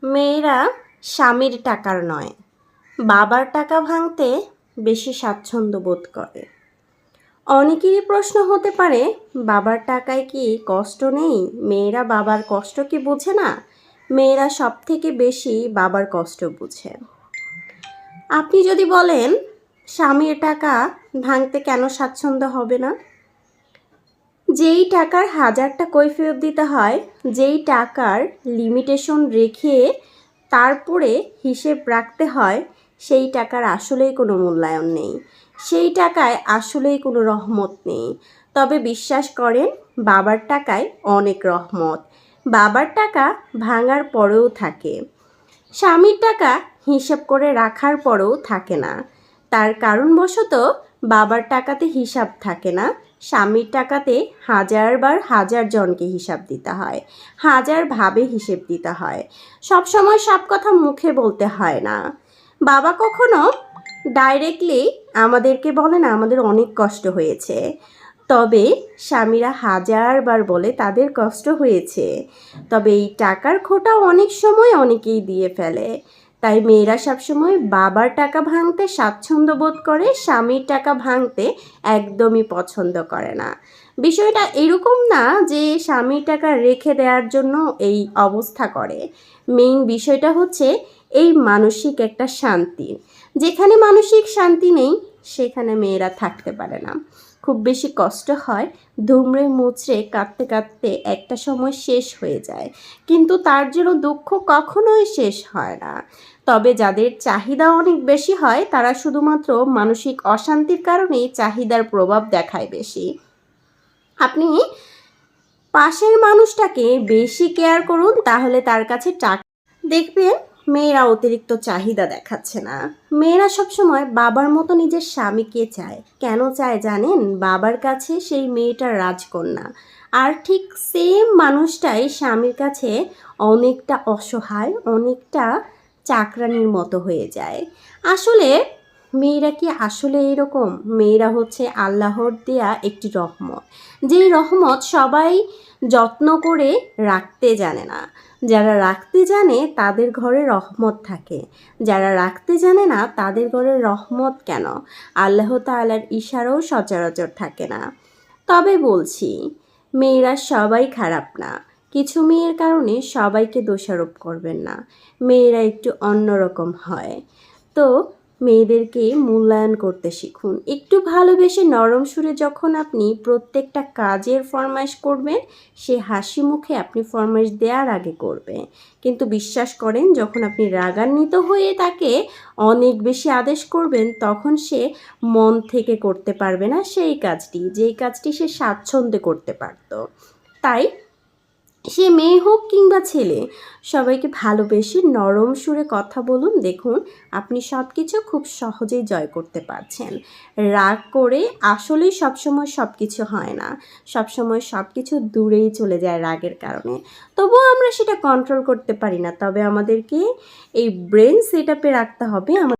মেয়েরা স্বামীর টাকার নয়, বাবার টাকা ভাঙতে বেশি স্বাচ্ছন্দ্য বোধ করে। অনেকেরই প্রশ্ন হতে পারে, বাবার টাকায় কি কষ্ট নেই? মেয়েরা বাবার কষ্ট কি বোঝে না? মেয়েরা সব থেকে বেশি বাবার কষ্ট বুঝে। আপনি যদি বলেন স্বামীর টাকা ভাঙতে কেন স্বাচ্ছন্দ্য হবে না? যেই টাকার হাজারটা কৈফিয়ত দিতে হয়, যেই টাকার লিমিটেশন রেখে তারপরে হিসেব রাখতে হয়, সেই টাকার আসলেই কোনো মূল্যায়ন নেই, সেই টাকায় আসলেই কোনো রহমত নেই। তবে বিশ্বাস করেন, বাবার টাকায় অনেক রহমত। বাবার টাকা ভাঙার পরেও থাকে, স্বামীর টাকা হিসাব করে রাখার পরেও থাকে না। তার কারণবশত বাবার টাকাতে হিসাব থাকে না, স্বামীর টাকাতে হাজারবার হাজার জনকে হিসাব দিতে হয়, হাজারভাবে হিসেব দিতে হয়। সব সময় সব কথা মুখে বলতে হয় না। বাবা কখনো ডাইরেক্টলি আমাদেরকে বলে না আমাদের অনেক কষ্ট হয়েছে, তবে স্বামীরা হাজারবার বলে তাদের কষ্ট হয়েছে। তবে এই টাকার খোঁটা অনেক সময় অনেকেই দিয়ে ফেলে। তাই মেয়েরা সবসময় বাবার টাকা ভাঙতে স্বাচ্ছন্দ্য বোধ করে, স্বামীর টাকা ভাঙতে একদমই পছন্দ করে না। বিষয়টা এরকম না যে স্বামীর টাকা রেখে দেওয়ার জন্য এই অবস্থা করে। মেইন বিষয়টা হচ্ছে এই মানসিক একটা শান্তি। যেখানে মানসিক শান্তি নেই, সেখানে মেয়েরা থাকতে পারে না। খুব বেশি কষ্ট হয়, দুমড়ে মুচড়ে কাঁদতে কাঁদতে একটা সময় শেষ হয়ে যায়, কিন্তু তার জন্য দুঃখ কখনোই শেষ হয় না। তবে যাদের চাহিদা অনেক বেশি হয়, তারা শুধুমাত্র মানসিক অশান্তির কারণেই চাহিদার প্রভাব দেখায় বেশি। আপনি পাশের মানুষটাকে বেশি কেয়ার করুন, তাহলে তার কাছে টাকা দেখবেন মেয়েরা অতিরিক্ত চাহিদা দেখাচ্ছে না। মেয়েরা সবসময় বাবার মতো নিজের স্বামীকে চায়। কেন চায় জানেন? বাবার কাছে সেই মেয়েটা রাজকন্যা, আর ঠিক সেম মানুষটাই স্বামীর কাছে অনেকটা অসহায়, অনেকটা চাকরানির মতো হয়ে যায়। আসলে মেয়েরা কি আসলে এরকম? মেয়েরা হচ্ছে আল্লাহর দেয়া একটি রহমত, যেই রহমত সবাই যত্ন করে রাখতে জানে না। যারা রাখতে জানে তাদের ঘরে রহমত থাকে, যারা রাখতে জানে না তাদের ঘরে রহমত কেন, আল্লাহ তাআলার ইশারাও সচরাচর থাকে না। তবে বলছি, মেয়েরা সবাই খারাপ না। কিছু মেয়ের কারণে সবাইকে দোষারোপ করবেন না। মেয়েরা একটু অন্যরকম হয়। তো মেয়েদেরকে মূল্যায়ন করতে শিখুন। একটু ভালোবেসে নরম সুরে যখন আপনি প্রত্যেকটা কাজের ফরমাইশ করবেন, সে হাসি মুখে আপনি ফরমাইশ দেওয়ার আগে করবে। কিন্তু বিশ্বাস করেন, যখন আপনি রাগান্বিত হয়ে তাকে অনেক বেশি আদেশ করবেন, তখন সে মন থেকে করতে পারবে না সেই কাজটি, যেই কাজটি সে স্বাচ্ছন্দ্যে করতে পারত। তাই সে মেয়ে হোক কিংবা ছেলে, সবাইকে ভালোবেসে নরম সুরে কথা বলুন। দেখুন, আপনি সব কিছু খুব সহজেই জয় করতে পারছেন। রাগ করে আসলেই সবসময় সব কিছু হয় না, সবসময় সব কিছু দূরেই চলে যায় রাগের কারণে। তবুও আমরা সেটা কন্ট্রোল করতে পারি না। তবে আমাদেরকে এই ব্রেন সেট আপে রাখতে হবে।